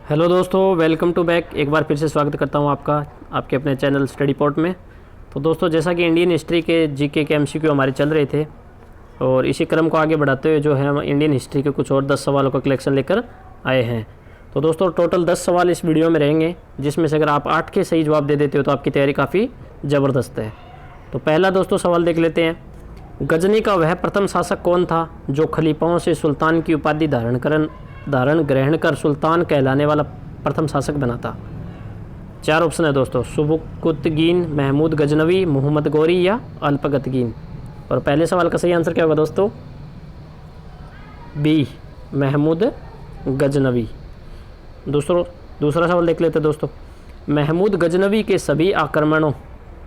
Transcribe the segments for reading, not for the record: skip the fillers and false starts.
Hello दोस्तों, welcome to back. एक बार फिर से स्वागत करता हूं आपका आपके अपने चैनल स्टडी पॉट में। तो दोस्तों, जैसा कि इंडियन हिस्ट्री के जीके के एमसीक्यू हमारे चल रहे थे और इसी क्रम को आगे बढ़ाते हुए जो है हम इंडियन हिस्ट्री के कुछ और 10 सवालों का कलेक्शन लेकर आए हैं। तो दोस्तों, टोटल 10 सवाल इस वीडियो में रहेंगे, जिसमें से अगर आप 8 के सही जवाब दे देते हो तो आपकी तैयारी काफ़ी ज़बरदस्त है। तो पहला दोस्तों सवाल देख लेते हैं। गजनी का वह प्रथम शासक कौन था जो खलीफाओं से सुल्तान की उपाधि धारण ग्रहण कर सुल्तान कहलाने वाला प्रथम शासक बना था? 4 ऑप्शन है दोस्तों, सुबुकुतगीन, महमूद गजनवी, मोहम्मद गौरी या अल्पगतगीन। और पहले सवाल का सही आंसर क्या होगा दोस्तों? बी, महमूद गजनवी। दूसरा सवाल देख लेते हैं दोस्तों। महमूद गजनवी के सभी आक्रमणों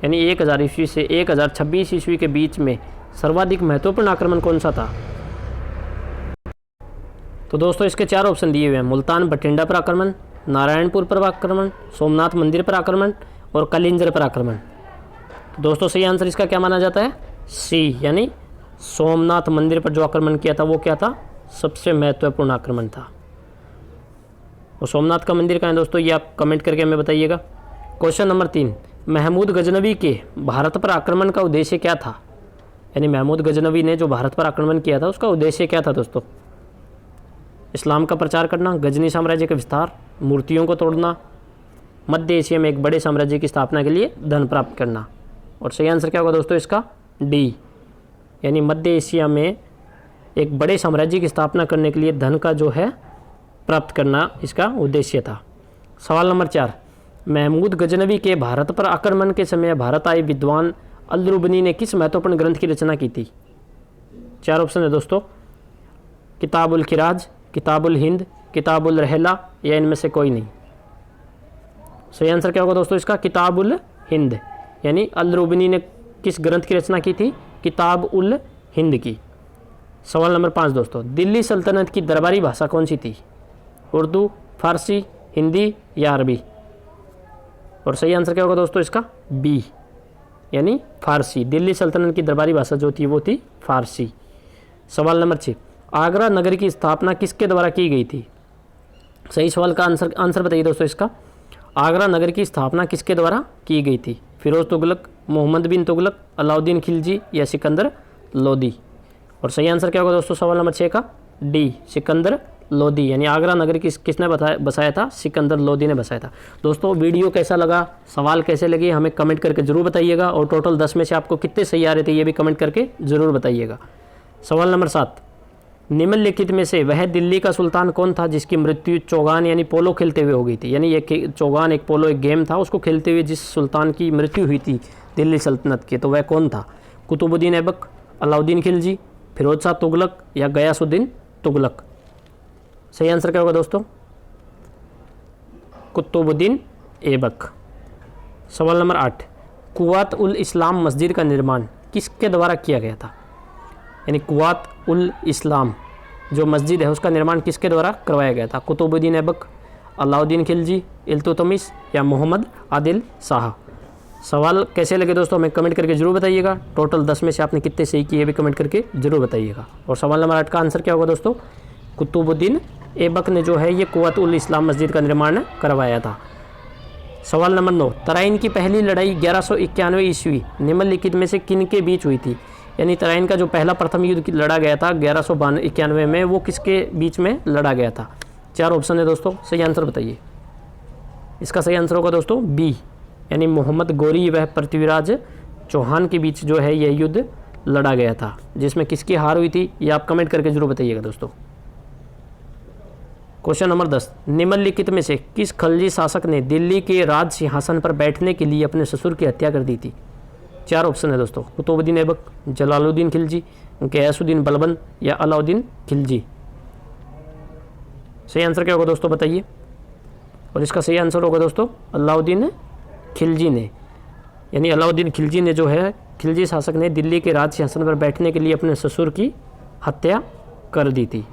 यानी 1000 ईस्वी से 1026 ईस्वी के बीच में सर्वाधिक महत्वपूर्ण आक्रमण कौन सा था? तो दोस्तों, इसके 4 ऑप्शन दिए हुए हैं। मुल्तान बठिंडा पर आक्रमण, नारायणपुर पर आक्रमण, सोमनाथ मंदिर पर आक्रमण और कलिंजर पर आक्रमण। तो दोस्तों, सही आंसर इसका क्या माना जाता है? सी, यानी सोमनाथ मंदिर पर जो आक्रमण किया था वो क्या था? सबसे महत्वपूर्ण आक्रमण था। और सोमनाथ का मंदिर कहाँ है दोस्तों, ये आप कमेंट करके हमें बताइएगा। क्वेश्चन नंबर 3, महमूद गजनवी के भारत पर आक्रमण का उद्देश्य क्या था? यानी महमूद गजनवी ने जो भारत पर आक्रमण किया था उसका उद्देश्य क्या था दोस्तों? इस्लाम का प्रचार करना, गजनी साम्राज्य का विस्तार, मूर्तियों को तोड़ना, मध्य एशिया में एक बड़े साम्राज्य की स्थापना के लिए धन प्राप्त करना। और सही आंसर क्या होगा दोस्तों इसका? डी, यानी मध्य एशिया में एक बड़े साम्राज्य की स्थापना करने के लिए धन का जो है प्राप्त करना इसका उद्देश्य था। सवाल नंबर 4, महमूद गजनवी के भारत पर आक्रमण के समय भारत आए विद्वान अल-रुबनी ने किस महत्वपूर्ण ग्रंथ की रचना की थी? 4 ऑप्शन है दोस्तों, किताबुल खिराज, किताबुल हिंद, किताबुल रहला या इनमें से कोई नहीं। सही आंसर क्या होगा दोस्तों इसका? किताबुल हिंद, यानी अल-रुबनी ने किस ग्रंथ की रचना की थी? किताब उल हिंद की। सवाल नंबर 5 दोस्तों, दिल्ली सल्तनत की दरबारी भाषा कौन सी थी? उर्दू, फारसी, हिंदी या अरबी? और सही आंसर क्या होगा दोस्तों इसका? बी, यानी फारसी। दिल्ली सल्तनत की दरबारी भाषा जो थी वो थी फारसी। सवाल नंबर 6, आगरा नगर की स्थापना किसके द्वारा की गई थी? सही सवाल का आंसर बताइए दोस्तों इसका। आगरा नगर की स्थापना किसके द्वारा की गई थी? फिरोज तुगलक, मोहम्मद बिन तुगलक, अलाउद्दीन खिलजी या सिकंदर लोदी? और सही आंसर क्या होगा दोस्तों सवाल नंबर 6 का? डी, सिकंदर लोदी, यानी आगरा नगर किसने बसाया था? सिकंदर लोदी ने बसाया था। दोस्तों, वीडियो कैसा लगा, सवाल कैसे लगे, हमें कमेंट करके ज़रूर बताइएगा। और टोटल 10 में से आपको कितने सही आ रहे थे ये भी कमेंट करके ज़रूर बताइएगा। सवाल नंबर 7, निम्नलिखित में से वह दिल्ली का सुल्तान कौन था जिसकी मृत्यु चौगान यानी पोलो खेलते हुए हो गई थी? यानी ये चौगान एक पोलो एक गेम था, उसको खेलते हुए जिस सुल्तान की मृत्यु हुई थी दिल्ली सल्तनत की, तो वह कौन था? कुतुबुद्दीन ऐबक, अलाउद्दीन खिलजी, फिरोज शाह तुगलक या गयासुद्दीन तुगलक? सही आंसर क्या होगा दोस्तों? कुतुबुद्दीन ऐबक। सवाल नंबर 8, कुव्वात उल इस्लाम मस्जिद का निर्माण किसके द्वारा किया गया था? यानी कुव्वात उल इस्लाम जो मस्जिद है उसका निर्माण किसके द्वारा करवाया गया था? कुतुबुद्दीन ऐबक, अलाउद्दीन खिलजी, इल्तुतमिश या मोहम्मद आदिल शाह? सवाल कैसे लगे दोस्तों हमें कमेंट करके जरूर बताइएगा। टोटल 10 में से आपने कितने सही किए भी कमेंट करके जरूर बताइएगा। और सवाल नंबर 8 का आंसर क्या होगा दोस्तों? कुतुबुद्दीन ऐबक ने जो है ये कुव्वात उल इस्लाम मस्जिद का निर्माण करवाया था। सवाल नंबर 9, तराइन की पहली लड़ाई 1191 ईस्वी निम्नलिखित में से किन के बीच हुई थी? यानी तराइन का जो पहला प्रथम युद्ध लड़ा गया था 1191 में, वो किसके बीच में लड़ा गया था? 4 ऑप्शन है दोस्तों, सही आंसर बताइए। इसका सही आंसर होगा दोस्तों बी, यानी मोहम्मद गौरी व पृथ्वीराज चौहान के बीच जो है यह युद्ध लड़ा गया था। जिसमें किसकी हार हुई थी ये आप कमेंट करके जरूर बताइएगा दोस्तों। क्वेश्चन नंबर 10, निम्नलिखित में से किस खलजी शासक ने दिल्ली के राज सिंहासन पर बैठने के लिए अपने ससुर की हत्या कर दी थी? 4 ऑप्शन है दोस्तों, कुतुबुद्दीन ऐबक, जलालुद्दीन खिलजी, गयासुद्दीन बलबन या अलाउद्दीन खिलजी? सही आंसर क्या होगा दोस्तों बताइए। और इसका सही आंसर होगा दोस्तों अलाउद्दीन खिलजी ने, यानी अलाउद्दीन खिलजी ने जो है खिलजी शासक ने दिल्ली के राज सिंहासन पर बैठने के लिए अपने ससुर की हत्या कर दी थी।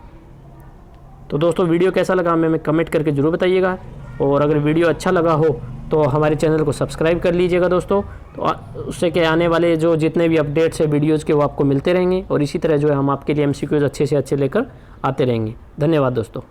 तो दोस्तों, वीडियो कैसा लगा हमें कमेंट करके ज़रूर बताइएगा। और अगर वीडियो अच्छा लगा हो तो हमारे चैनल को सब्सक्राइब कर लीजिएगा दोस्तों। तो उससे क्या आने वाले जो जितने भी अपडेट्स है वीडियोज़ के वो आपको मिलते रहेंगे। और इसी तरह जो है हम आपके लिए एमसीक्यूज़ अच्छे से अच्छे लेकर आते रहेंगे। धन्यवाद दोस्तों।